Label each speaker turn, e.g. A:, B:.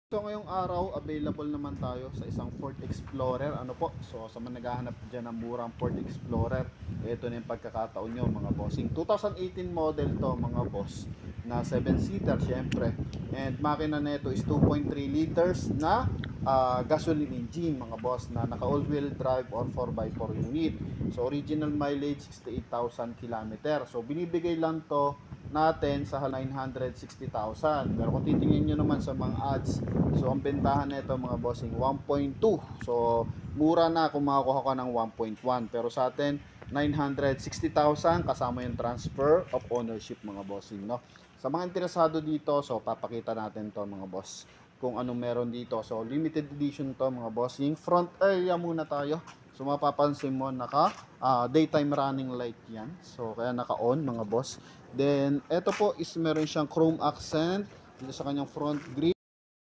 A: So ngayong araw, available naman tayo sa isang Ford Explorer. Ano po? So sa mga naghahanap dyan ng murang Ford Explorer, ito na yung pagkakataon nyo mga bossing. 2018 model to mga boss, na 7-seater syempre. And makina nito is 2.3 liters na gasoline engine mga boss, na naka all-wheel drive or 4x4 unit. So original mileage 68,000 km. So binibigay lang to natin sa 960,000. Pero kung titingnan nyo naman sa mga ads, so ang bentahan nito mga bossing 1.2. So mura na kung makakuha ka ng 1.1. Pero sa atin 960,000 kasama yung transfer of ownership mga bossing, no? Sa mga interesado dito, so papakita natin to mga boss kung anong meron dito. So limited edition to mga bossing. Front area muna tayo. So mapapansin mo naka daytime running light yan. So kaya naka-on mga boss. Then ito po is meron siyang chrome accent dito sa kanyang front grille.